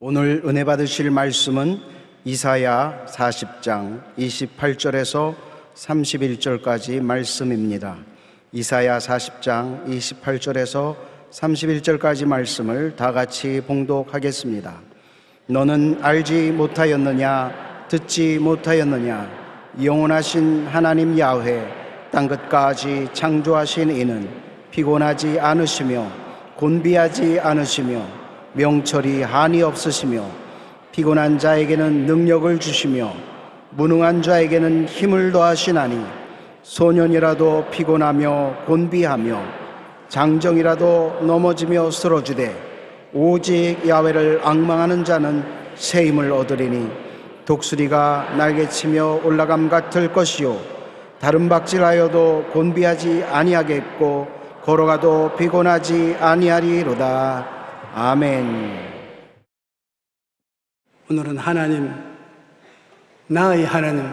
오늘 은혜 받으실 말씀은 이사야 40장 28절에서 31절까지 말씀입니다. 이사야 40장 28절에서 31절까지 말씀을 다 같이 봉독하겠습니다. 너는 알지 못하였느냐? 듣지 못하였느냐? 영원하신 하나님 야훼 땅끝까지 창조하신 이는 피곤하지 않으시며 곤비하지 않으시며 명철이 한이 없으시며 피곤한 자에게는 능력을 주시며 무능한 자에게는 힘을 더하시나니 소년이라도 피곤하며 곤비하며 장정이라도 넘어지며 쓰러지되 오직 야훼를 앙망하는 자는 새 힘을 얻으리니 독수리가 날개치며 올라감 같을 것이요 다른 박질하여도 곤비하지 아니하겠고 걸어가도 피곤하지 아니하리로다. 아멘. 오늘은 하나님, 나의 하나님,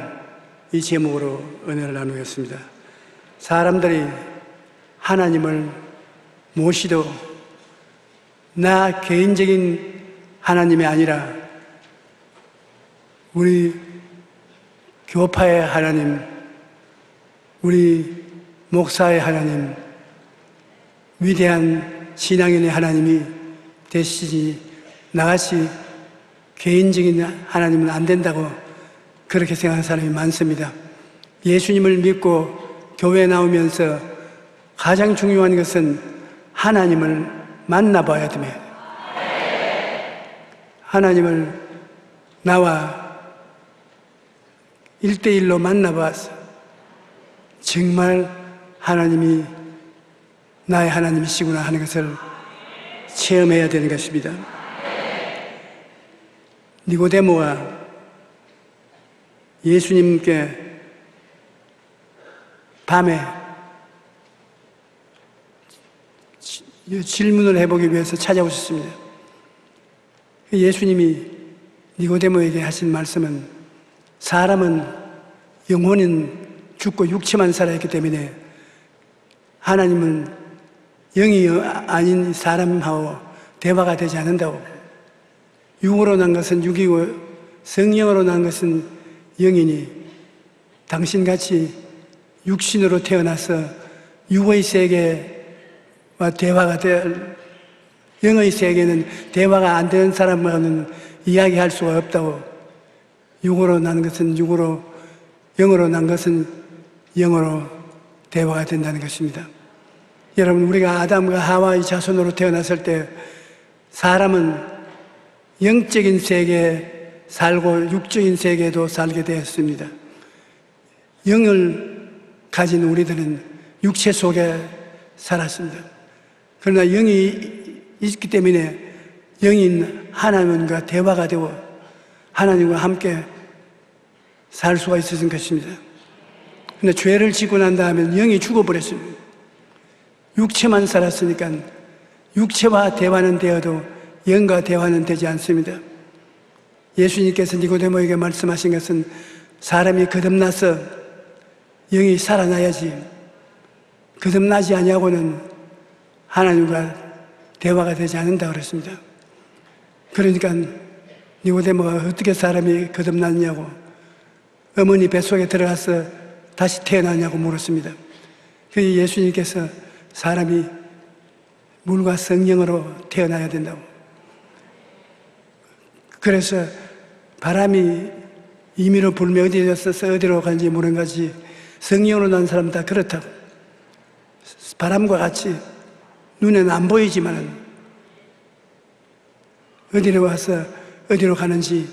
이 제목으로 은혜를 나누겠습니다. 사람들이 하나님을 모시도 나 개인적인 하나님이 아니라 우리 교파의 하나님, 우리 목사의 하나님, 위대한 신앙인의 하나님이 되시지 나같이 개인적인 하나님은 안 된다고 그렇게 생각하는 사람이 많습니다. 예수님을 믿고 교회에 나오면서 가장 중요한 것은 하나님을 만나봐야 됩니다. 하나님을 나와 1대1로 만나봐서 정말 하나님이 나의 하나님이시구나 하는 것을 체험해야 되는 것입니다. 니고데모가 예수님께 밤에 질문을 해보기 위해서 찾아오셨습니다. 예수님이 니고데모에게 하신 말씀은 사람은 영혼은 죽고 육체만 살아있기 때문에 하나님은 영이 아닌 사람하고 대화가 되지 않는다고. 육으로 난 것은 육이고 성령으로 난 것은 영이니 당신같이 육신으로 태어나서 육의 세계와 대화가 될 영의 세계는 대화가 안 되는 사람과는 이야기할 수가 없다고. 육으로 난 것은 육으로, 영으로 난 것은 영으로 대화가 된다는 것입니다. 여러분, 우리가 아담과 하와의 자손으로 태어났을 때 사람은 영적인 세계에 살고 육적인 세계에도 살게 되었습니다. 영을 가진 우리들은 육체 속에 살았습니다. 그러나 영이 있기 때문에 영인 하나님과 대화가 되어 하나님과 함께 살 수가 있었던 것입니다. 그런데 죄를 짓고 난 다음에 영이 죽어버렸습니다. 육체만 살았으니까 육체와 대화는 되어도 영과 대화는 되지 않습니다. 예수님께서 니고데모에게 말씀하신 것은 사람이 거듭나서 영이 살아나야지 거듭나지 아니하고는 하나님과 대화가 되지 않는다고 그랬습니다. 그러니까 니고데모가 어떻게 사람이 거듭났냐고 어머니 뱃속에 들어가서 다시 태어나냐고 물었습니다. 그래서 예수님께서 사람이 물과 성령으로 태어나야 된다고. 그래서 바람이 임의로 불면 어디로 가는지 모르는 것이 성령으로 난 사람 다 그렇다고. 바람과 같이 눈에는 안 보이지만 어디로 와서 어디로 가는지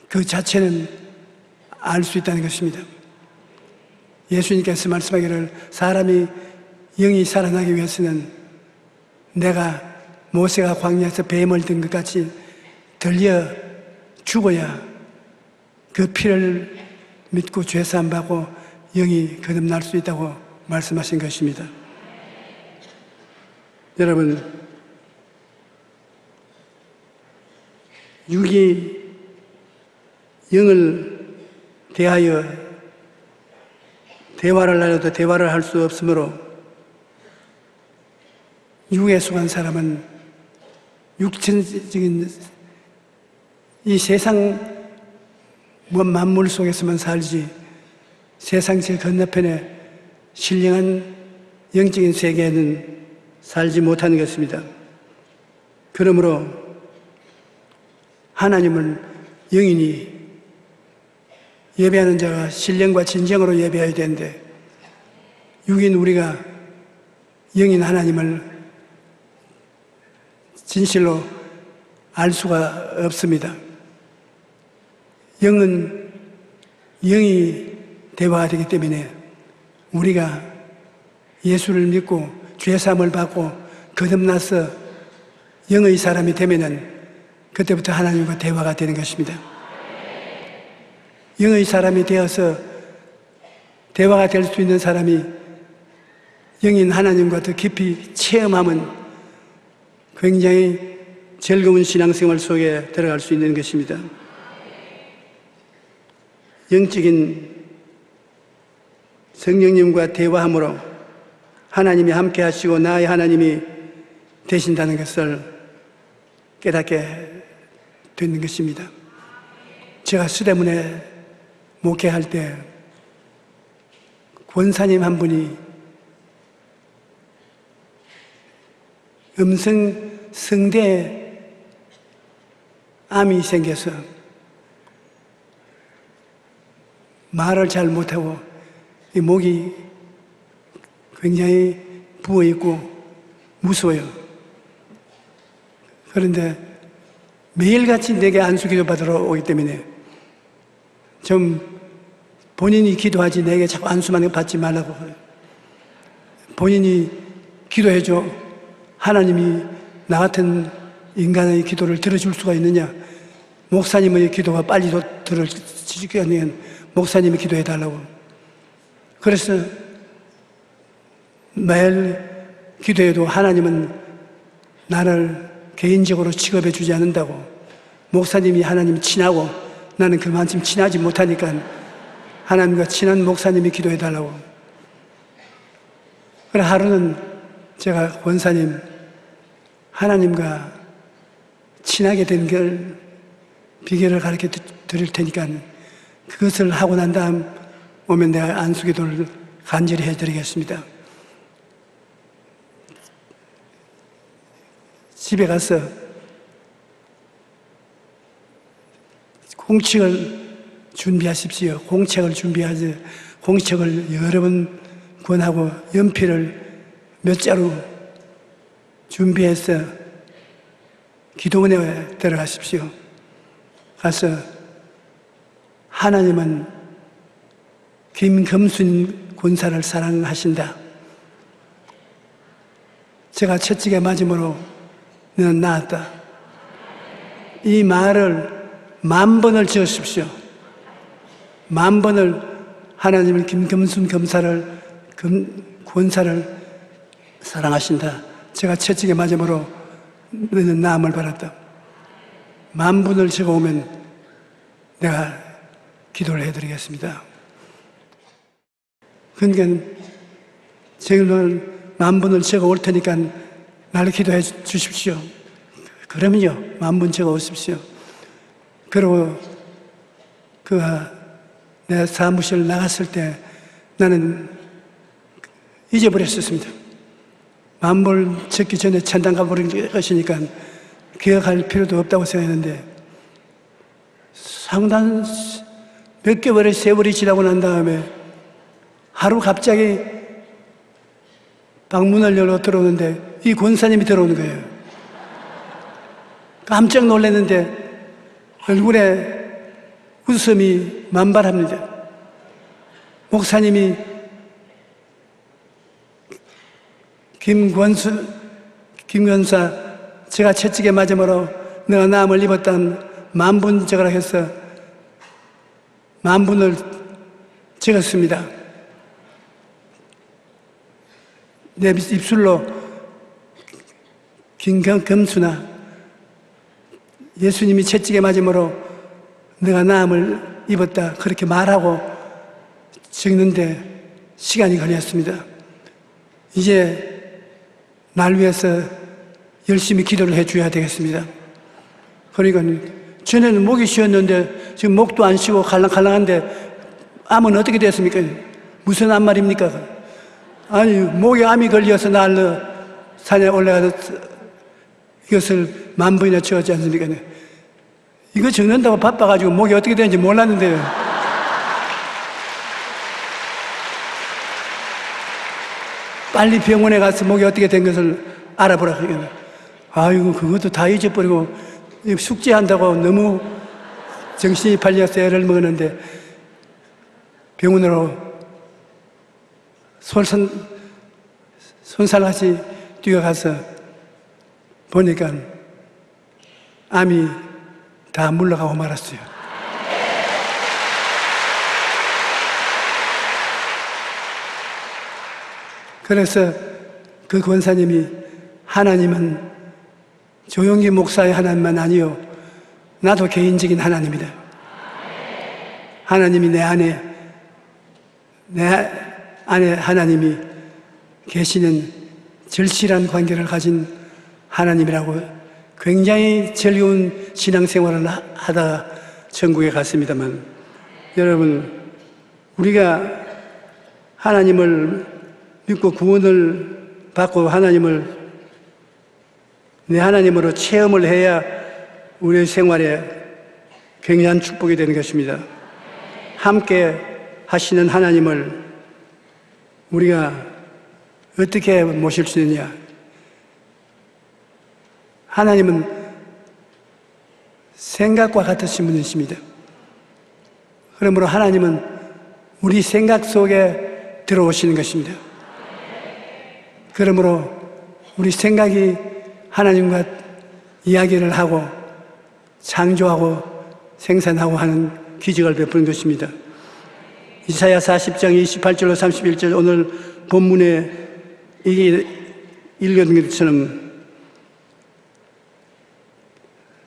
그 자체는 알 수 있다는 것입니다. 예수님께서 말씀하기를 사람이 영이 살아나기 위해서는 내가 모세가 광야에서 뱀을 든 것 같이 들려 죽어야 그 피를 믿고 죄사함 받고 영이 거듭날 수 있다고 말씀하신 것입니다. 여러분, 육이 영을 대하여 대화를 하려도 대화를 할 수 없으므로 육에 속한 사람은 육천적인 이 세상 만물 속에서만 살지 세상 제 건너편에 신령한 영적인 세계에는 살지 못하는 것입니다. 그러므로 하나님을 영인이 예배하는 자가 신령과 진정으로 예배해야 되는데 육인 우리가 영인 하나님을 진실로 알 수가 없습니다. 영은 영이 대화가 되기 때문에 우리가 예수를 믿고 죄사함을 받고 거듭나서 영의 사람이 되면은 그때부터 하나님과 대화가 되는 것입니다. 영의 사람이 되어서 대화가 될 수 있는 사람이 영인 하나님과 더 깊이 체험하면 굉장히 즐거운 신앙생활 속에 들어갈 수 있는 것입니다. 영적인 성령님과 대화함으로 하나님이 함께 하시고 나의 하나님이 되신다는 것을 깨닫게 되는 것입니다. 제가 수대문에 목회할 때 권사님 한 분이 음성 성대에 암이 생겨서 말을 잘 못하고 이 목이 굉장히 부어있고 무서워요. 그런데 매일같이 내게 안수기도 받으러 오기 때문에 좀 본인이 기도하지 내게 자꾸 안수만 받지 말라고 본인이 기도해줘. 하나님이 나 같은 인간의 기도를 들어줄 수가 있느냐? 목사님의 기도가 빨리 들어지면 목사님이 기도해달라고. 그래서 매일 기도해도 하나님은 나를 개인적으로 취급해 주지 않는다고. 목사님이 하나님 친하고 나는 그만큼 친하지 못하니까 하나님과 친한 목사님이 기도해달라고. 그래 하루는 제가 권사님 하나님과 친하게 된 비결을 가르쳐 드릴 테니까 그것을 하고 난 다음 오면 내가 안수기도를 간절히 해드리겠습니다. 집에 가서 공책을 준비하십시오. 공책을 준비하지. 공책을 여러 번 권하고 연필을 몇 자루 준비해서 기도원에 들어가십시오. 가서 하나님은 김금순 권사를 사랑하신다. 제가 채찍에 맞음으로 너는 나았다. 이 말을 10,000번을 지으십시오. 10,000번을 하나님은 김금순 권사를 사랑하신다. 제가 채찍에 맞음으로 너는 나음을 받았다. 10,000번을 적어오면 내가 기도를 해드리겠습니다. 그러니까 저를 10,000번을 적어올 테니까 나를 기도해 주십시오. 그러면요 10,000번 적어오십시오. 그리고 내 사무실 나갔을 때 나는 잊어버렸었습니다. 10,000번 적기 전에 천당 가버린 것이니까 기억할 필요도 없다고 생각했는데 상당 몇 개월의 세월이 지나고 난 다음에 하루 갑자기 방문을 열어 들어오는데 이 권사님이 들어오는 거예요. 깜짝 놀랐는데 얼굴에 웃음이 만발합니다. 목사님이 김권사 제가 채찍에 맞음으로 너가 나음을 입었다는 10,000번 적으라 해서 10,000번을 적었습니다. 내 입술로 김금순아 예수님이 채찍에 맞음으로 내가 나음을 입었다 그렇게 말하고 적는데 시간이 걸렸습니다. 이제 날 위해서 열심히 기도를 해줘야 되겠습니다. 그러니까 전에는 목이 쉬었는데 지금 목도 안 쉬고 갈랑갈랑한데 암은 어떻게 됐습니까? 무슨 암 말입니까? 아니, 목에 암이 걸려서 날로 산에 올라가서 이것을 10,000번이나 적었지 않습니까? 이거 적는다고 바빠가지고 목이 어떻게 되는지 몰랐는데요. 빨리 병원에 가서 목이 어떻게 된 것을 알아보라고. 아이고, 그것도 다 잊어버리고 숙제한다고 너무 정신이 팔려서 애를 먹었는데 병원으로 손살같이 뛰어가서 보니까 암이 다 물러가고 말았어요. 그래서 그 권사님이 하나님은 조용기 목사의 하나님만 아니요, 나도 개인적인 하나님이다. 하나님이 내 안에 하나님이 계시는 절실한 관계를 가진 하나님이라고 굉장히 즐거운 신앙생활을 하다가 천국에 갔습니다만, 여러분, 우리가 하나님을 믿고 구원을 받고 하나님을 내 하나님으로 체험을 해야 우리의 생활에 굉장한 축복이 되는 것입니다. 함께 하시는 하나님을 우리가 어떻게 모실 수 있느냐? 하나님은 생각과 같으신 분이십니다. 그러므로 하나님은 우리 생각 속에 들어오시는 것입니다. 그러므로 우리 생각이 하나님과 이야기를 하고 창조하고 생산하고 하는 기적을 베푸는 것입니다. 이사야 40장 28절로 31절 오늘 본문에 이게 읽은 것처럼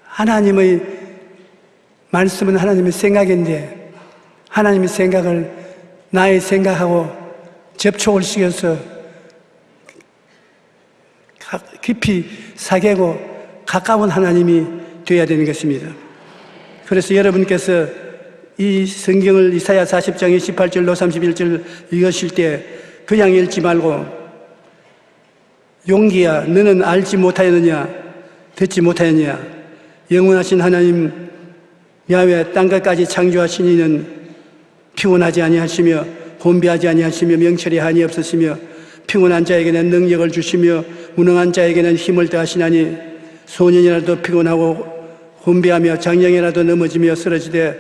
하나님의 말씀은 하나님의 생각인데 하나님의 생각을 나의 생각하고 접촉을 시켜서 깊이 사귀고 가까운 하나님이 되어야 되는 것입니다. 그래서 여러분께서 이 성경을 이사야 40장 28절로 31절 읽으실 때 그냥 읽지 말고 용기야 너는 알지 못하였느냐 듣지 못하였느냐 영원하신 하나님 야훼 땅끝까지 창조하신 이는 피곤하지 아니하시며 곤비하지 아니하시며 명철이 한이 없으시며 피곤한 자에게는 능력을 주시며 무능한 자에게는 힘을 더하시나니 소년이라도 피곤하고 곤비하며 장령이라도 넘어지며 쓰러지되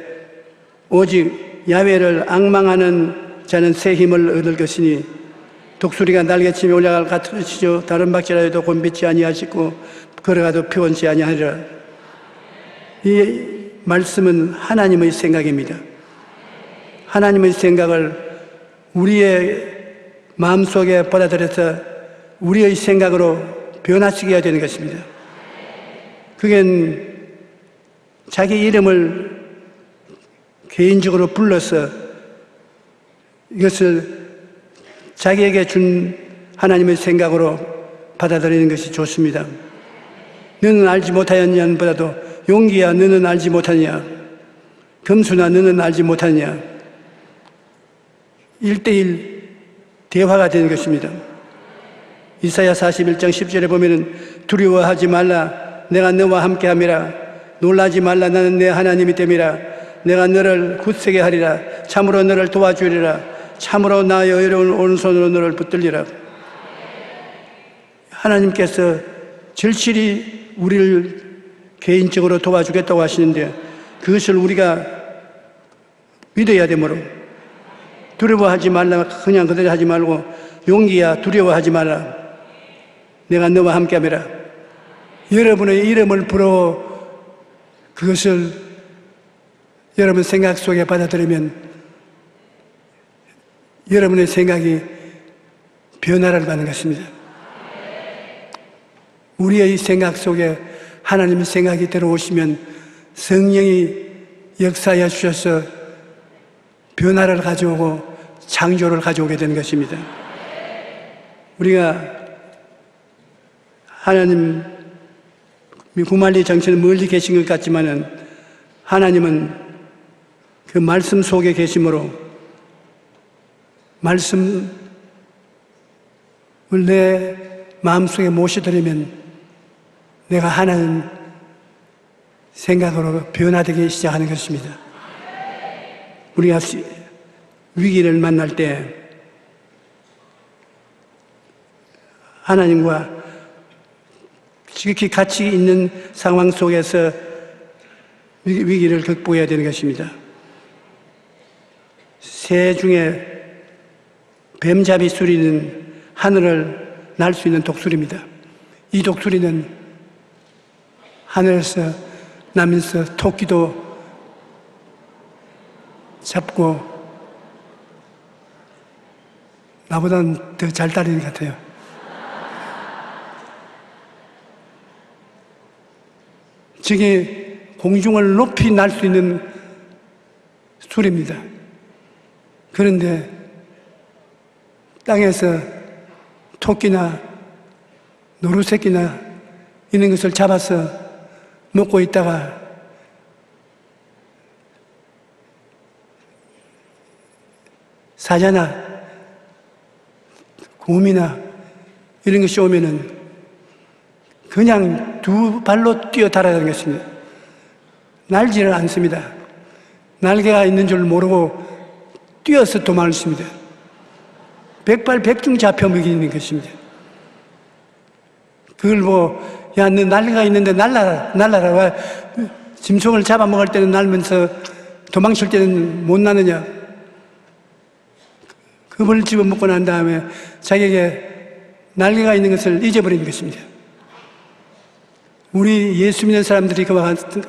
오직 야훼를 앙망하는 자는 새 힘을 얻을 것이니 독수리가 날개치며 올라갈 같으시죠 다른 박질하여도 곤비치 아니하시고 걸어가도 피곤치 아니하리라. 이 말씀은 하나님의 생각입니다. 하나님의 생각을 우리의 마음속에 받아들여서 우리의 생각으로 변화시켜야 되는 것입니다. 그게 자기 이름을 개인적으로 불러서 이것을 자기에게 준 하나님의 생각으로 받아들이는 것이 좋습니다. 너는 알지 못하였냐는 보다도 용기야 너는 알지 못하냐 금수나 너는 알지 못하냐 1:1 대화가 되는 것입니다. 이사야 41장 10절에 보면은 두려워하지 말라 내가 너와 함께함이라 놀라지 말라 나는 내 하나님이 됨이라 내가 너를 굳세게 하리라 참으로 너를 도와주리라 참으로 나의 의로운 오른손으로 너를 붙들리라. 하나님께서 절실히 우리를 개인적으로 도와주겠다고 하시는데 그것을 우리가 믿어야 되므로 두려워하지 말라 그냥 그대로 하지 말고 용기야 두려워하지 말라 내가 너와 함께함이라. 여러분의 이름을 불어 그것을 여러분 생각 속에 받아들이면 여러분의 생각이 변화를 받는 것입니다. 우리의 생각 속에 하나님의 생각이 들어오시면 성령이 역사해 주셔서 변화를 가져오고 창조를 가져오게 되는 것입니다. 우리가 하나님 구말리 정신은 멀리 계신 것 같지만은 하나님은 그 말씀 속에 계심으로 말씀을 내 마음속에 모셔드리면 내가 하나님 생각으로 변화되기 시작하는 것입니다. 우리가 위기를 만날 때 하나님과 지극히 같이 있는 상황 속에서 위기를 극복해야 되는 것입니다. 새 중에 뱀잡이 소리는 하늘을 날 수 있는 독수리입니다. 이 독수리는 하늘에서 나면서 토끼도 잡고 나보다는 더 잘 따르는 것 같아요. 저게 공중을 높이 날 수 있는 소리입니다. 그런데 땅에서 토끼나 노루새끼나 이런 것을 잡아서 먹고 있다가 사자나 곰이나 이런 것이 오면은 그냥 두 발로 뛰어 달아가는 것입니다. 날지를 않습니다. 날개가 있는 줄 모르고 뛰어서 도망을 칩니다. 백발백중 잡혀 먹이는 것입니다. 그걸 보고 야, 너 날개가 있는데 날라라. 와, 짐승을 잡아먹을 때는 날면서 도망칠 때는 못 나느냐. 그걸 집어먹고 난 다음에 자기에게 날개가 있는 것을 잊어버리는 것입니다. 우리 예수 믿는 사람들이 그와 같은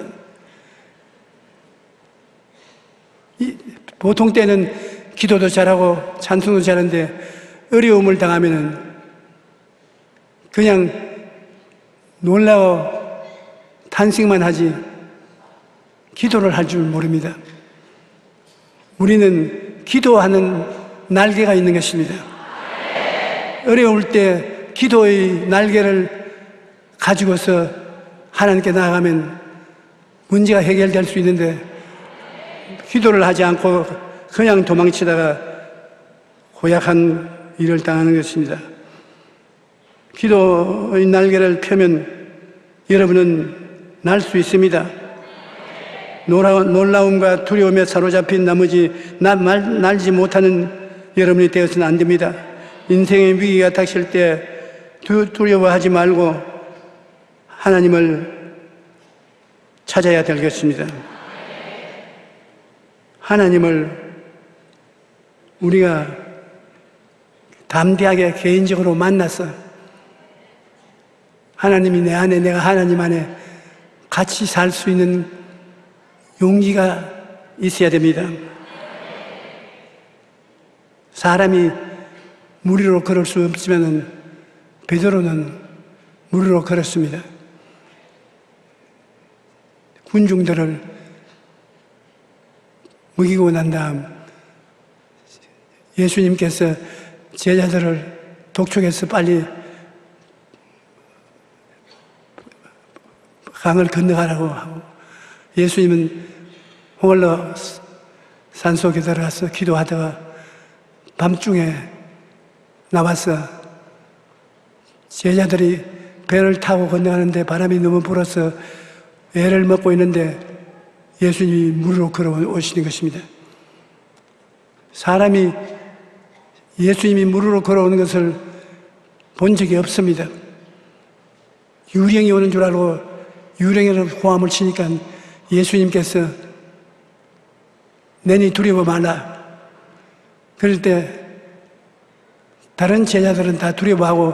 보통 때는 기도도 잘하고 찬송도 잘하는데 어려움을 당하면은 그냥 놀라워 탄식만 하지 기도를 할 줄 모릅니다. 우리는 기도하는 날개가 있는 것입니다. 어려울 때 기도의 날개를 가지고서 하나님께 나아가면 문제가 해결될 수 있는데 기도를 하지 않고 그냥 도망치다가 고약한 일을 당하는 것입니다. 기도의 날개를 펴면 여러분은 날 수 있습니다. 놀라움과 두려움에 사로잡힌 나머지 날지 못하는 여러분이 되어서는 안 됩니다. 인생의 위기가 닥칠 때 두려워하지 말고 하나님을 찾아야 될 것입니다. 하나님을 우리가 담대하게 개인적으로 만나서 하나님이 내 안에 내가 하나님 안에 같이 살 수 있는 용기가 있어야 됩니다. 사람이 물 위로 걸을 수 없지만 베드로는 물 위로 걸었습니다. 군중들을 먹이고 난 다음 예수님께서 제자들을 독촉해서 빨리 강을 건너가라고 하고 예수님은 홀로 산속에 들어가서 기도하다가 밤중에 나와서 제자들이 배를 타고 건너가는데 바람이 너무 불어서 애를 먹고 있는데 예수님이 물로 걸어오시는 것입니다. 사람이 예수님이 물로 걸어오는 것을 본 적이 없습니다. 유령이 오는 줄 알고 유령에는 호함을 치니까 예수님께서 내니 두려워 말라. 그럴 때 다른 제자들은 다 두려워하고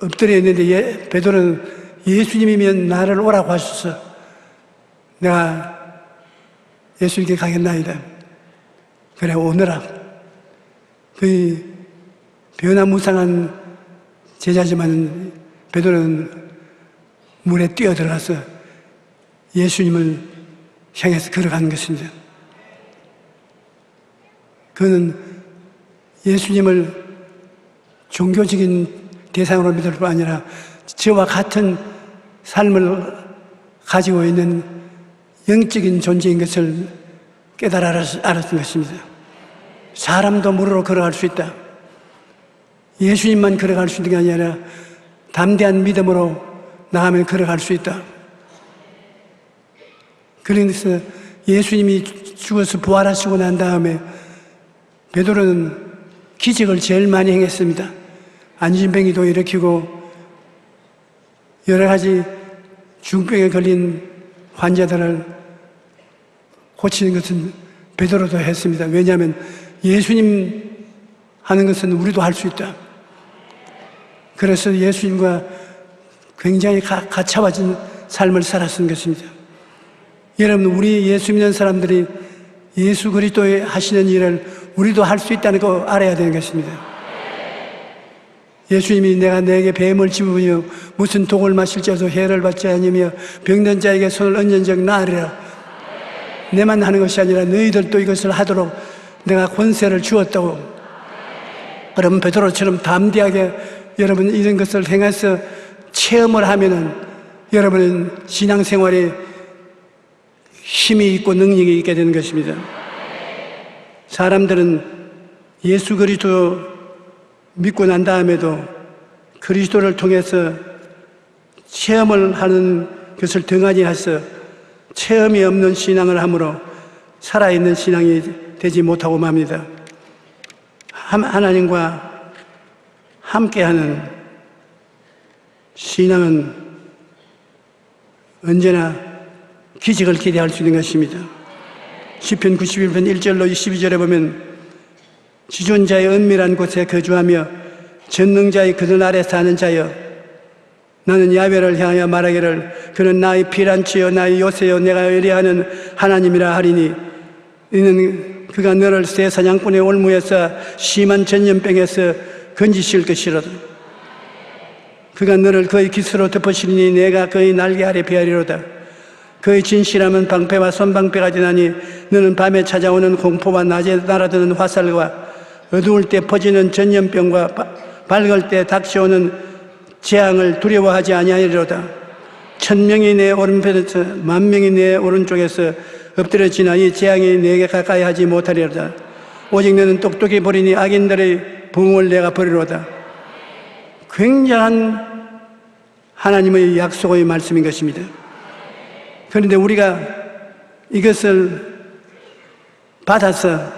엎드려 있는데 베드로는 예수님이면 나를 오라고 하셔서 내가 예수님께 가겠나이다. 그래 오너라. 그 변화무쌍한 제자지만 베드로는 물에 뛰어들어가서 예수님을 향해서 걸어가는 것입니다. 그는 예수님을 종교적인 대상으로 믿을 뿐 아니라 저와 같은 삶을 가지고 있는 영적인 존재인 것을 깨달아 알았던 것입니다. 사람도 무료로 걸어갈 수 있다. 예수님만 걸어갈 수 있는 게 아니라 담대한 믿음으로 나가면 걸어갈 수 있다. 그래서 예수님이 죽어서 부활하시고 난 다음에 베드로는 기적을 제일 많이 행했습니다. 안진뱅이도 일으키고 여러 가지 중병에 걸린 환자들을 고치는 것은 베드로도 했습니다. 왜냐하면 예수님 하는 것은 우리도 할 수 있다. 그래서 예수님과 굉장히 가차와진 삶을 살았던 것입니다. 여러분, 우리 예수 믿는 사람들이 예수 그리스도의 하시는 일을 우리도 할 수 있다는 거 알아야 되는 것입니다. 예수님이 내가 내게 뱀을 집으며 무슨 독을 마실지어도 해를 받지 아니며 병든 자에게 손을 얹은 적 나으리라. 내만 하는 것이 아니라 너희들도 이것을 하도록 내가 권세를 주었다고. 그럼 베드로처럼 담대하게 여러분 이런 것을 행해서 체험을 하면은 여러분은 신앙생활에 힘이 있고 능력이 있게 되는 것입니다. 사람들은 예수 그리스도 믿고 난 다음에도 그리스도를 통해서 체험을 하는 것을 등한히 해서 체험이 없는 신앙을 함으로 살아있는 신앙이 되지 못하고 맙니다. 하나님과 함께하는 신앙은 언제나 기적을 기대할 수 있는 것입니다. 시편 91편 1절로 12절에 보면 지존자의 은밀한 곳에 거주하며 전능자의 그늘 아래 사는 자여, 나는 야훼를 향하여 말하기를 그는 나의 피란치여 나의 요새여 내가 의뢰하는 하나님이라 하리니, 이는 그가 너를 새 사냥꾼의 올무에서 심한 전염병에서 건지실 것이로다. 그가 너를 그의 깃으로 덮으시리니 내가 그의 날개 아래 베하리로다. 그의 진실함은 방패와 손방패가 되나니 너는 밤에 찾아오는 공포와 낮에 날아드는 화살과 어두울 때 퍼지는 전염병과 밝을 때 닥쳐오는 재앙을 두려워하지 아니하리로다. 1000명이 내 오른편에서 10,000명이 내 오른쪽에서 엎드려지나 이 재앙이 내게 가까이 하지 못하리로다. 오직 너는 똑똑히 버리니 악인들의 부흥을 내가 버리로다. 굉장한 하나님의 약속의 말씀인 것입니다. 그런데 우리가 이것을 받아서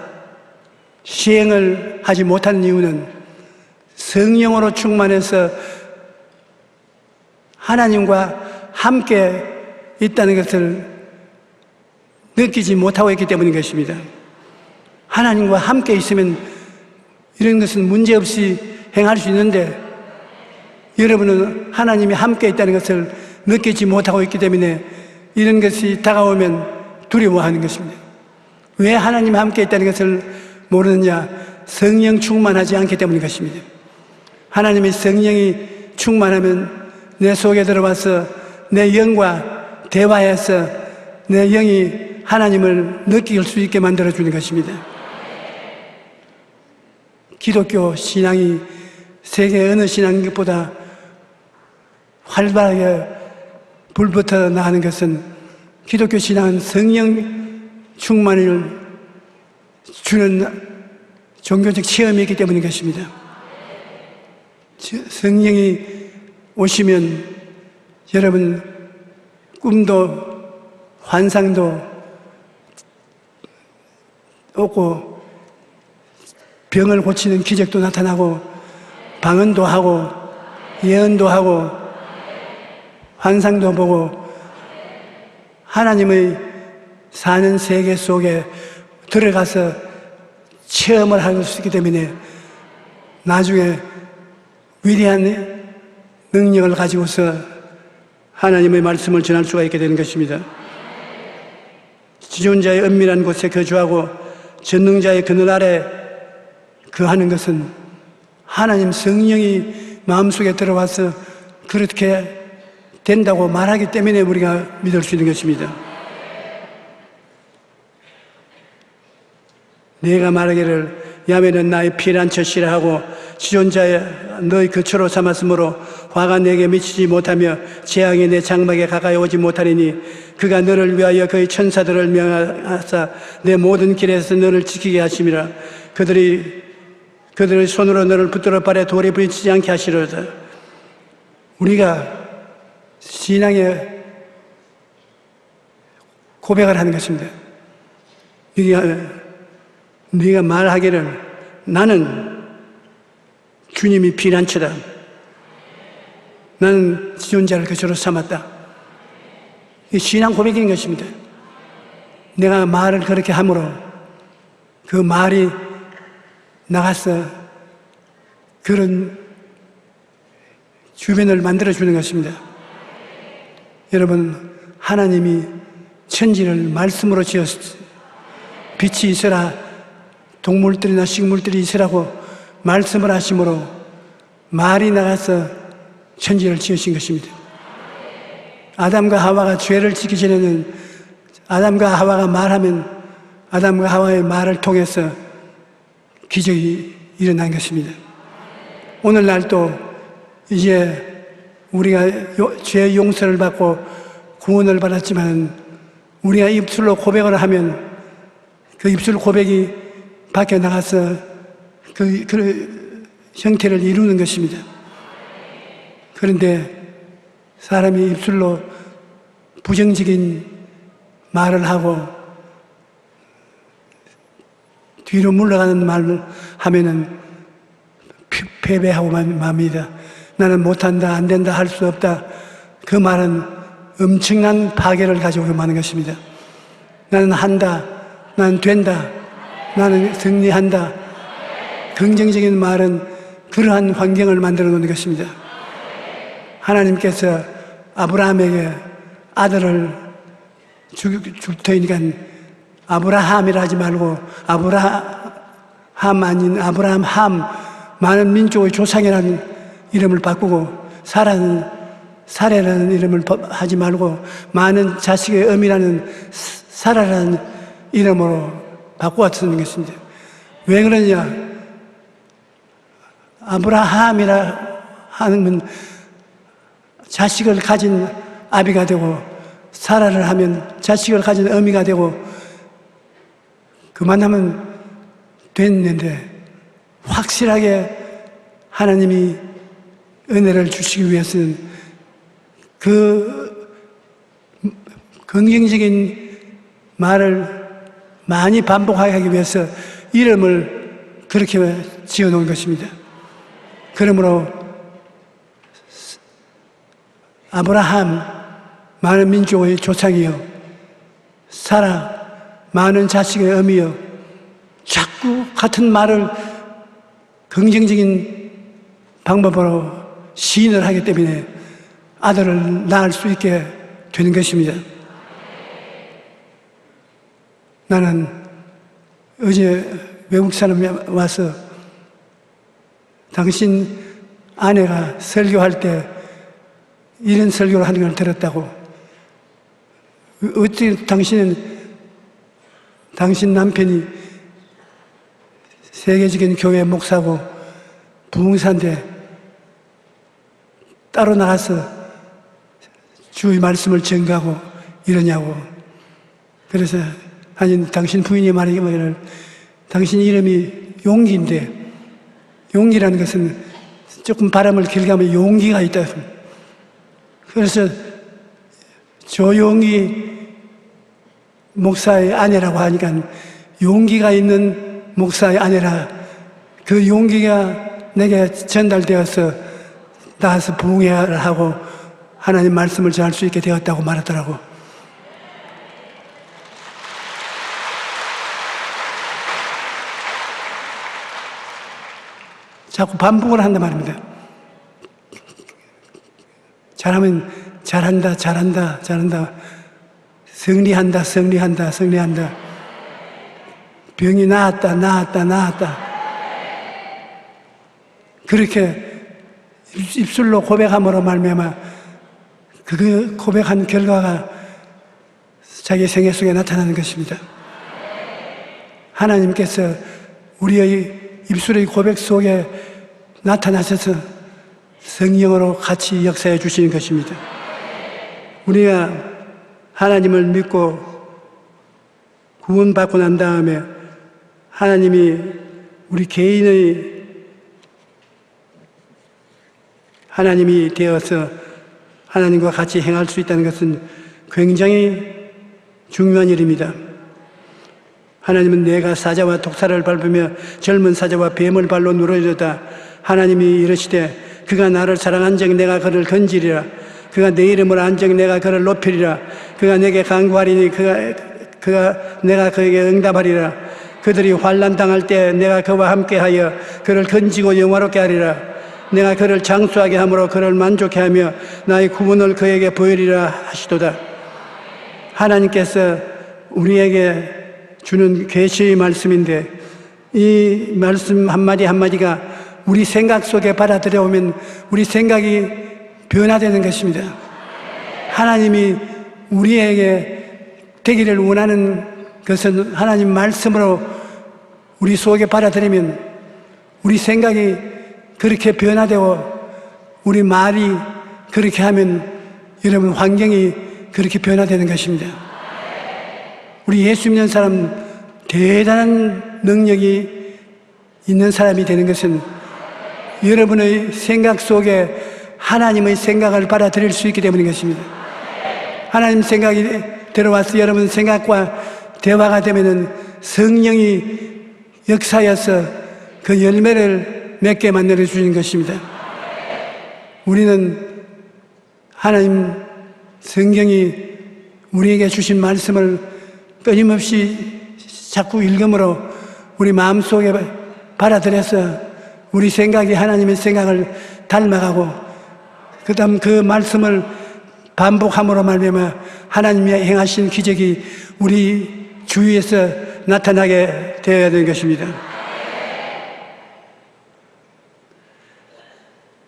시행을 하지 못하는 이유는 성령으로 충만해서 하나님과 함께 있다는 것을 느끼지 못하고 있기 때문인 것입니다. 하나님과 함께 있으면 이런 것은 문제없이 행할 수 있는데 여러분은 하나님이 함께 있다는 것을 느끼지 못하고 있기 때문에 이런 것이 다가오면 두려워하는 것입니다. 왜 하나님이 함께 있다는 것을 모르느냐? 성령 충만하지 않기 때문인 것입니다. 하나님의 성령이 충만하면 내 속에 들어와서 내 영과 대화해서 내 영이 하나님을 느낄 수 있게 만들어주는 것입니다. 기독교 신앙이 세계 어느 신앙보다 활발하게 불붙어 나가는 것은 기독교 신앙은 성령 충만을 주는 종교적 체험이기 때문인 것입니다. 성령이 오시면 여러분 꿈도 환상도 없고 병을 고치는 기적도 나타나고 방언도 하고 예언도 하고 환상도 보고 하나님의 사는 세계 속에 들어가서 체험을 할 수 있기 때문에 나중에 위대한 능력을 가지고서 하나님의 말씀을 전할 수가 있게 되는 것입니다. 지존자의 은밀한 곳에 거주하고 전능자의 그늘 아래 거하는 것은 하나님 성령이 마음속에 들어와서 그렇게 된다고 말하기 때문에 우리가 믿을 수 있는 것입니다. 내가 말하기를 야훼는 나의 피란처시라 하고 지존자의 너의 거처로 삼았으므로 화가 내게 미치지 못하며 재앙이 내 장막에 가까이 오지 못하리니 그가 너를 위하여 그의 천사들을 명하사 내 모든 길에서 너를 지키게 하심이라. 그들의 손으로 너를 붙들어 발에 돌에 부딪히지 않게 하시리로다. 우리가 신앙의 고백을 하는 것입니다. 네가 말하기를 나는 주님이 피난처다. 나는 지존자를 그처로 삼았다. 이 신앙 고백인 것입니다. 내가 말을 그렇게 함으로 그 말이 나가서 그런 주변을 만들어주는 것입니다. 여러분, 하나님이 천지를 말씀으로 지었습니다. 빛이 있으라, 동물들이나 식물들이 있으라고 말씀을 하심으로 말이 나가서 천지를 지으신 것입니다. 아담과 하와가 죄를 짓기 전에는 아담과 하와가 말하면 아담과 하와의 말을 통해서 기적이 일어난 것입니다. 오늘날도 이제 우리가 죄의 용서를 받고 구원을 받았지만 우리가 입술로 고백을 하면 그 입술 고백이 밖에 나가서 그 형태를 이루는 것입니다. 그런데 사람이 입술로 부정적인 말을 하고 뒤로 물러가는 말을 하면은 패배하고 맙니다. 나는 못한다, 안 된다, 할 수 없다. 그 말은 엄청난 파괴를 가져오게 하는 것입니다. 나는 한다, 나는 된다, 나는 승리한다. 긍정적인 말은 그러한 환경을 만들어 놓는 것입니다. 하나님께서 아브라함에게 아들을 줄 테니까 아브라함이라 하지 말고 아브라함 아닌 아브라함 함, 많은 민족의 조상이라는 이름을 바꾸고 사례라는 이름을 하지 말고 많은 자식의 어미라는 사라라는 이름으로 바꾸었던 것입니다. 왜 그러냐? 아브라함이라 하는 자식을 가진 아비가 되고 사라를 하면 자식을 가진 어미가 되고 그만하면 됐는데 확실하게 하나님이 은혜를 주시기 위해서는 그 긍정적인 말을 많이 반복하게 하기 위해서 이름을 그렇게 지어 놓은 것입니다. 그러므로 아브라함, 많은 민족의 조상이요, 사라, 많은 자식의 어미요, 자꾸 같은 말을 긍정적인 방법으로 시인을 하기 때문에 아들을 낳을 수 있게 되는 것입니다. 나는 어제 외국 사람이 와서 당신 아내가 설교할 때 이런 설교를 하는 걸 들었다고. 어떻게 당신 남편이 세계적인 교회 목사고 부흥사인데 따로 나가서 주의 말씀을 전가하고 이러냐고. 그래서 아니 당신 부인이 말하기를 당신 이름이 용기인데 용기라는 것은 조금 바람을 길게 하면 용기가 있다. 그래서 조용히 목사의 아내라고 하니까 용기가 있는 목사의 아내라. 그 용기가 내게 전달되어서 나와서 부흥회를 하고 하나님 말씀을 전할 수 있게 되었다고 말하더라고. 자꾸 반복을 한단 말입니다. 잘하면 잘한다, 잘한다, 잘한다. 승리한다, 승리한다, 승리한다. 병이 나았다, 나았다, 나았다. 그렇게 입술로 고백함으로 말미암아 그 고백한 결과가 자기 생애 속에 나타나는 것입니다. 하나님께서 우리의 입술의 고백 속에 나타나셔서 성령으로 같이 역사해 주시는 것입니다. 우리가 하나님을 믿고 구원받고 난 다음에 하나님이 우리 개인의 하나님이 되어서 하나님과 같이 행할 수 있다는 것은 굉장히 중요한 일입니다. 하나님은 내가 사자와 독사를 밟으며 젊은 사자와 뱀을 발로 누르려다 하나님이 이르시되 그가 나를 사랑한즉 내가 그를 건지리라. 그가 내 이름을 안즉 내가 그를 높이리라. 그가 내게 간구하리니 내가 그에게 응답하리라. 그들이 환난 당할 때 내가 그와 함께하여 그를 건지고 영화롭게 하리라. 내가 그를 장수하게 함으로 그를 만족해 하며 나의 구원을 그에게 보이리라 하시도다. 하나님께서 우리에게 주는 계시의 말씀인데 이 말씀 한마디 한마디가 우리 생각 속에 받아들여오면 우리 생각이 변화되는 것입니다. 하나님이 우리에게 되기를 원하는 것은 하나님 말씀으로 우리 속에 받아들이면 우리 생각이 그렇게 변화되어 우리 말이 그렇게 하면 여러분 환경이 그렇게 변화되는 것입니다. 우리 예수 믿는 사람 대단한 능력이 있는 사람이 되는 것은 여러분의 생각 속에 하나님의 생각을 받아들일 수 있기 때문인 것입니다. 하나님 생각이 들어와서 여러분 생각과 대화가 되면은 성령이 역사여서 그 열매를 맺게 만들어 주시는 것입니다. 우리는 하나님 성경이 우리에게 주신 말씀을 끊임없이 자꾸 읽음으로 우리 마음속에 받아들여서 우리 생각이 하나님의 생각을 닮아가고 그 다음 그 말씀을 반복함으로 말미암아 하나님이 행하신 기적이 우리 주위에서 나타나게 되어야 되는 것입니다.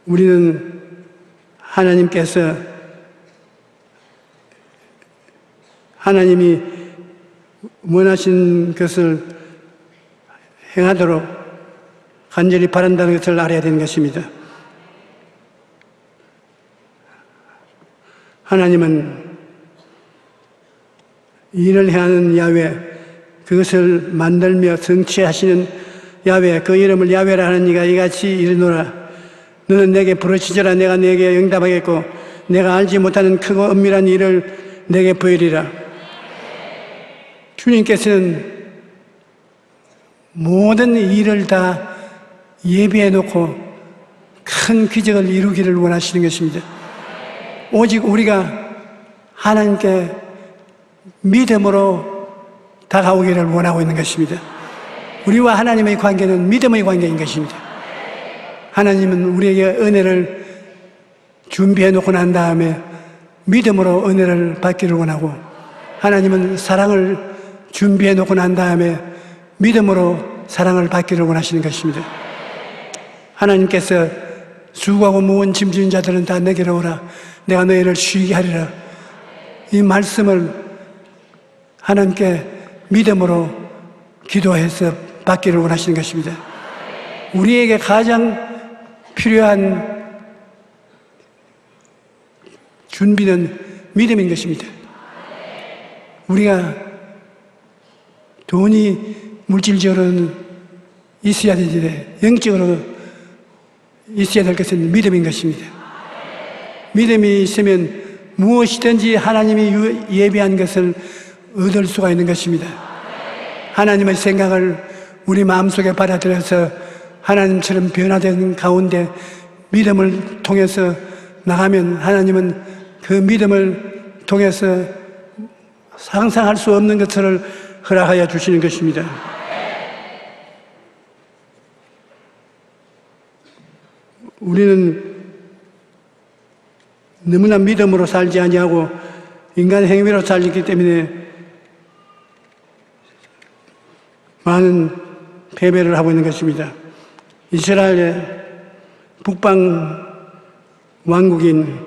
우리는 하나님께서 하나님이 원하신 것을 행하도록 간절히 바란다는 것을 알아야 되는 것입니다. 하나님은 일을 행하는 야훼, 그것을 만들며 성취하시는 야훼, 그 이름을 야훼라 하는 이가 이같이 이르노라. 너는 내게 부르짖으라. 내가 내게 응답하겠고 내가 알지 못하는 크고 엄밀한 일을 내게 보이리라. 주님께서는 모든 일을 다 예비해 놓고 큰 기적을 이루기를 원하시는 것입니다. 오직 우리가 하나님께 믿음으로 다가오기를 원하고 있는 것입니다. 우리와 하나님의 관계는 믿음의 관계인 것입니다. 하나님은 우리에게 은혜를 준비해 놓고 난 다음에 믿음으로 은혜를 받기를 원하고 하나님은 사랑을 준비해 놓고 난 다음에 믿음으로 사랑을 받기를 원하시는 것입니다. 하나님께서 수고하고 무거운 짐진 자들은 다 내게로 오라. 내가 너희를 쉬게 하리라. 이 말씀을 하나님께 믿음으로 기도해서 받기를 원하시는 것입니다. 우리에게 가장 필요한 준비는 믿음인 것입니다. 우리가 돈이 물질적으로는 있어야 되는데 영적으로 있어야 될 것은 믿음인 것입니다. 믿음이 있으면 무엇이든지 하나님이 예비한 것을 얻을 수가 있는 것입니다. 하나님의 생각을 우리 마음속에 받아들여서 하나님처럼 변화되는 가운데 믿음을 통해서 나가면 하나님은 그 믿음을 통해서 상상할 수 없는 것을 허락하여 주시는 것입니다. 우리는 너무나 믿음으로 살지 아니하고 인간 행위로 살기 때문에 많은 패배를 하고 있는 것입니다. 이스라엘의 북방 왕국인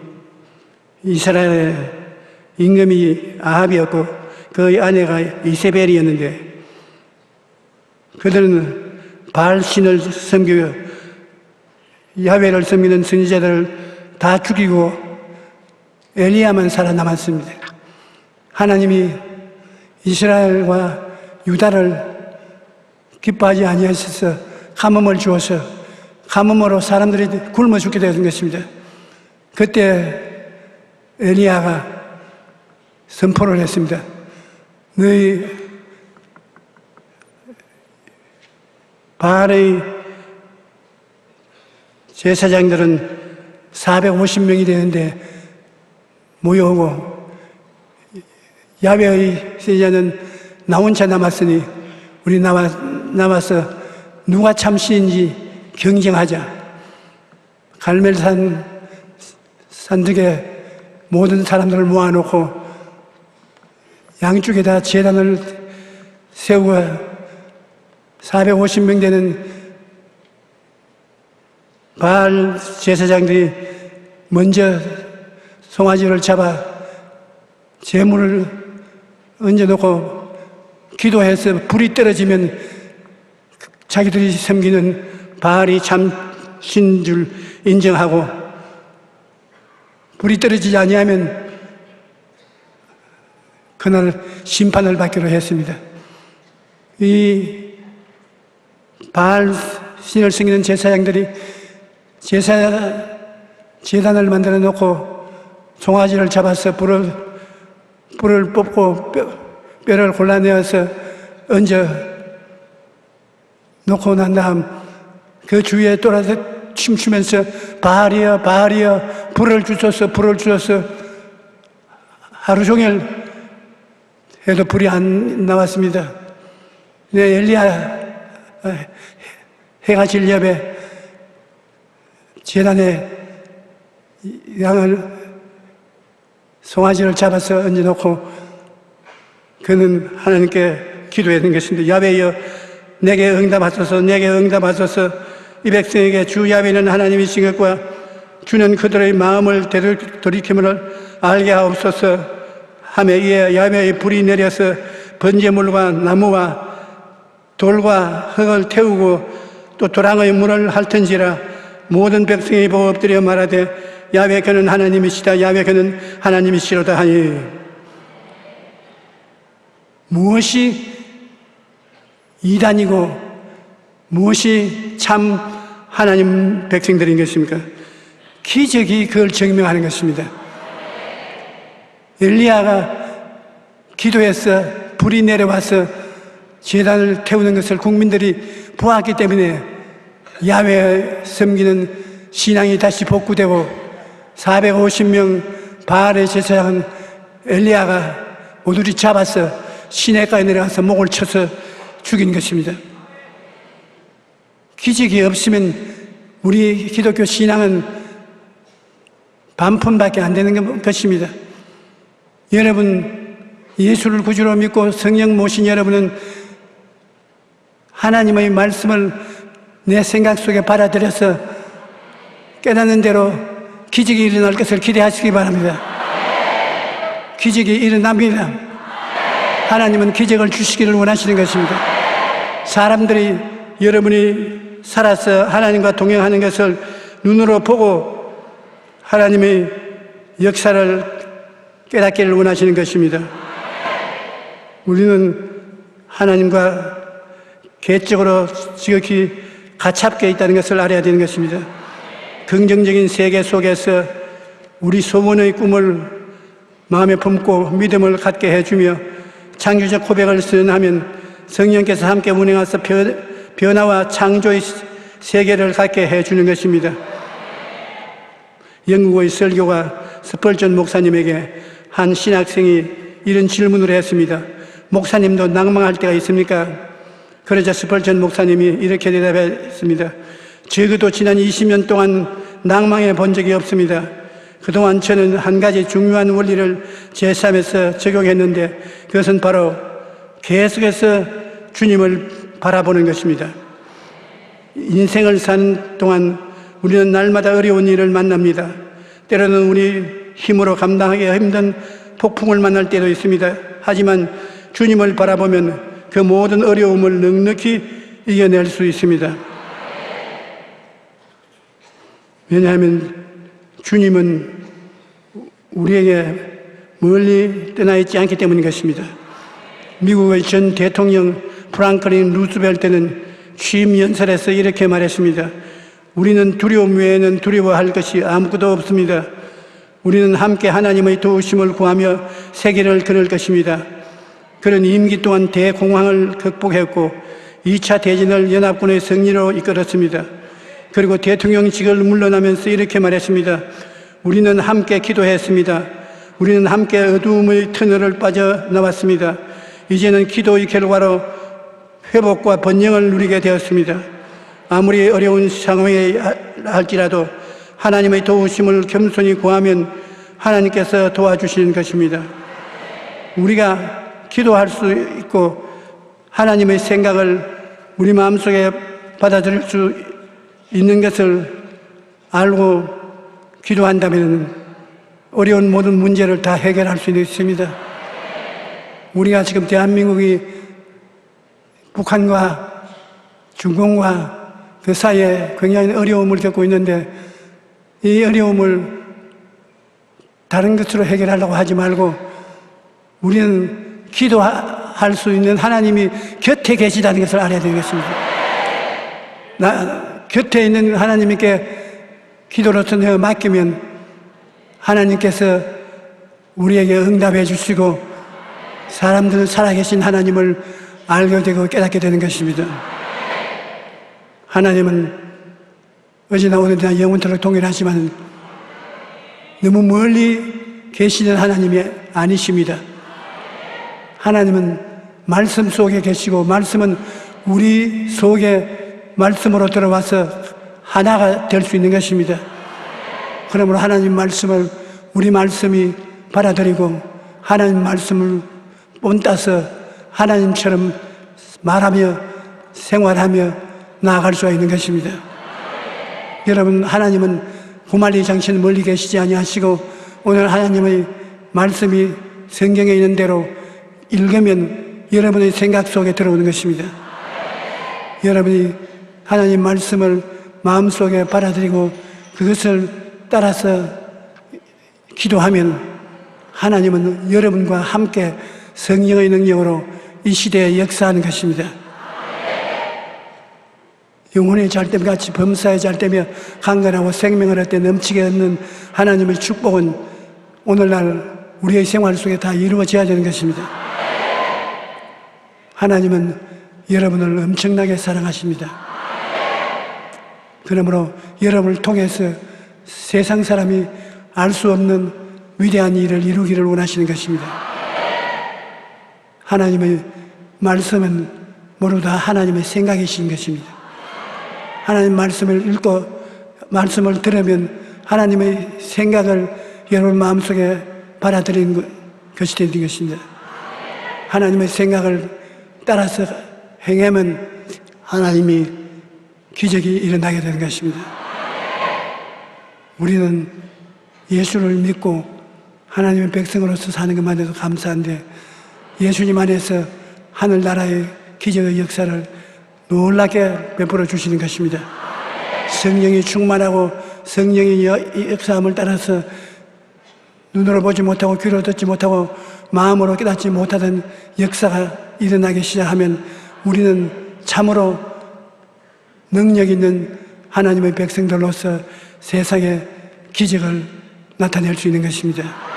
이스라엘의 임금이 아합이었고 그 아내가 이세벨이었는데 그들은 바알 신을 섬기고 야훼를 섬기는 선지자들을 다 죽이고 엘리야만 살아남았습니다. 하나님이 이스라엘과 유다를 기뻐하지 아니하셔서 가뭄을 주어서 가뭄으로 사람들이 굶어 죽게 되는 것입니다. 그때 엘리야가 선포를 했습니다. 너희 바알의 제사장들은 450명이 되는데 모여오고 야훼의 선지자는 나 혼자 남았으니 우리 남아서 누가 참신인지 경쟁하자. 갈멜산 산득에 모든 사람들을 모아놓고 양쪽에다 제단을 세우고 450명 되는 바알 제사장들이 먼저 송아지를 잡아 제물을 얹어놓고 기도해서 불이 떨어지면 자기들이 섬기는 바알이 참신 줄 인정하고 불이 떨어지지 아니하면 그날 심판을 받기로 했습니다. 이 바알 신을 섬기는 제사장들이 제단을 만들어 놓고 송아지를 잡아서 불을 뽑고 뼈를 골라내어서 얹어 놓고 난 다음 그 주위에 돌아서 춤추면서 바알이여 바알이여 불을 주소서 하루 종일 해도 불이 안 나왔습니다. 엘리야 해가 질 옆에 제단에 양을 송아지를 잡아서 얹어놓고 그는 하나님께 기도했는 것입니다. 야훼여 내게 응답하소서 내게 응답하소서. 이 백성에게 주 야훼는 하나님이신 것과 주는 그들의 마음을 돌이킴을 알게 하옵소서 하며 이에 야훼의 불이 내려서 번제물과 나무와 돌과 흙을 태우고 또 도랑의 물을 핥은지라. 모든 백성이 보고 엎드려 말하되 야훼 그는 하나님이시다 야훼 그는 하나님이시로다 하니. 무엇이 이단이고 무엇이 참 하나님 백성들인 것입니까? 기적이 그걸 증명하는 것입니다. 엘리야가 기도해서 불이 내려와서 제단을 태우는 것을 국민들이 보았기 때문에 야훼 섬기는 신앙이 다시 복구되고 450명 바알의 제사장은 엘리야가 모두리 잡아서 시내가에 내려가서 목을 쳐서 죽인 것입니다. 기적이 없으면 우리 기독교 신앙은 반품밖에 안 되는 것입니다. 여러분 예수를 구주로 믿고 성령 모신 여러분은 하나님의 말씀을 내 생각 속에 받아들여서 깨닫는 대로 기적이 일어날 것을 기대하시기 바랍니다. 기적이 일어납니다. 하나님은 기적을 주시기를 원하시는 것입니다. 사람들이 여러분이 살아서 하나님과 동행하는 것을 눈으로 보고 하나님의 역사를 깨닫기를 원하시는 것입니다. 우리는 하나님과 개적으로 지극히 가깝게 있다는 것을 알아야 되는 것입니다. 긍정적인 세계 속에서 우리 소원의 꿈을 마음에 품고 믿음을 갖게 해주며 창조적 고백을 수련하면 성령께서 함께 운행하셔서 변화와 창조의 세계를 갖게 해주는 것입니다. 영국의 설교가 스펄전 목사님에게 한 신학생이 이런 질문을 했습니다. 목사님도 낭망할 때가 있습니까? 그러자 스펄전 목사님이 이렇게 대답했습니다. 적어도 지난 20년 동안 낭망해 본 적이 없습니다. 그동안 저는 한 가지 중요한 원리를 제 삶에서 적용했는데 그것은 바로 계속해서 주님을 바라보는 것입니다. 인생을 사는 동안 우리는 날마다 어려운 일을 만납니다. 때로는 우리 힘으로 감당하기 힘든 폭풍을 만날 때도 있습니다. 하지만 주님을 바라보면 그 모든 어려움을 넉넉히 이겨낼 수 있습니다. 왜냐하면 주님은 우리에게 멀리 떠나 있지 않기 때문인 것입니다. 미국의 전 대통령 프랑클린 루스벨트는 취임 연설에서 이렇게 말했습니다. 우리는 두려움 외에는 두려워할 것이 아무것도 없습니다. 우리는 함께 하나님의 도우심을 구하며 세계를 걸을 것입니다. 그는 임기 동안 대공황을 극복했고 2차 대전을 연합군의 승리로 이끌었습니다. 그리고 대통령직을 물러나면서 이렇게 말했습니다. 우리는 함께 기도했습니다. 우리는 함께 어두움의 터널을 빠져나왔습니다. 이제는 기도의 결과로 회복과 번영을 누리게 되었습니다. 아무리 어려운 상황에 할지라도 하나님의 도우심을 겸손히 구하면 하나님께서 도와주시는 것입니다. 우리가 기도할 수 있고 하나님의 생각을 우리 마음속에 받아들일 수 있는 것을 알고 기도한다면 어려운 모든 문제를 다 해결할 수 있습니다. 우리가 지금 대한민국이 북한과 중공과 그 사이에 굉장히 어려움을 겪고 있는데 이 어려움을 다른 것으로 해결하려고 하지 말고 우리는 기도할 수 있는 하나님이 곁에 계시다는 것을 알아야 되겠습니다. 곁에 있는 하나님께 기도로서 내가 맡기면 하나님께서 우리에게 응답해 주시고 사람들은 살아계신 하나님을 알게 되고 깨닫게 되는 것입니다. 하나님은 어제나 오늘이나 영원토록 동일하지만 너무 멀리 계시는 하나님이 아니십니다. 하나님은 말씀 속에 계시고 말씀은 우리 속에 말씀으로 들어와서 하나가 될 수 있는 것입니다. 그러므로 하나님 말씀을 우리 말씀이 받아들이고 하나님 말씀을 본따서 하나님처럼 말하며 생활하며 나아갈 수가 있는 것입니다. 여러분, 하나님은 구말리 장신 멀리 계시지 아니하시고 오늘 하나님의 말씀이 성경에 있는 대로 읽으면 여러분의 생각 속에 들어오는 것입니다. 여러분이 하나님 말씀을 마음속에 받아들이고 그것을 따라서 기도하면 하나님은 여러분과 함께 성령의 능력으로 이 시대에 역사하는 것입니다. 영혼의 잘됨 같이 범사의 잘되며 강건하고 생명을 얻되 넘치게 얻는 하나님의 축복은 오늘날 우리의 생활 속에 다 이루어져야 되는 것입니다. 하나님은 여러분을 엄청나게 사랑하십니다. 그러므로 여러분을 통해서 세상 사람이 알 수 없는 위대한 일을 이루기를 원하시는 것입니다. 하나님의 말씀은 모두 다 하나님의 생각이신 것입니다. 하나님 말씀을 읽고 말씀을 들으면 하나님의 생각을 여러분 마음속에 받아들이는 것이 되는 것입니다. 하나님의 생각을 따라서 행하면 하나님이 기적이 일어나게 되는 것입니다. 우리는 예수를 믿고 하나님의 백성으로서 사는 것만 해도 감사한데 예수님 안에서 하늘나라의 기적의 역사를 놀랍게 베풀어 주시는 것입니다. 성령이 충만하고 성령의 역사함을 따라서 눈으로 보지 못하고 귀로 듣지 못하고 마음으로 깨닫지 못하던 역사가 일어나기 시작하면 우리는 참으로 능력 있는 하나님의 백성들로서 세상에 기적을 나타낼 수 있는 것입니다.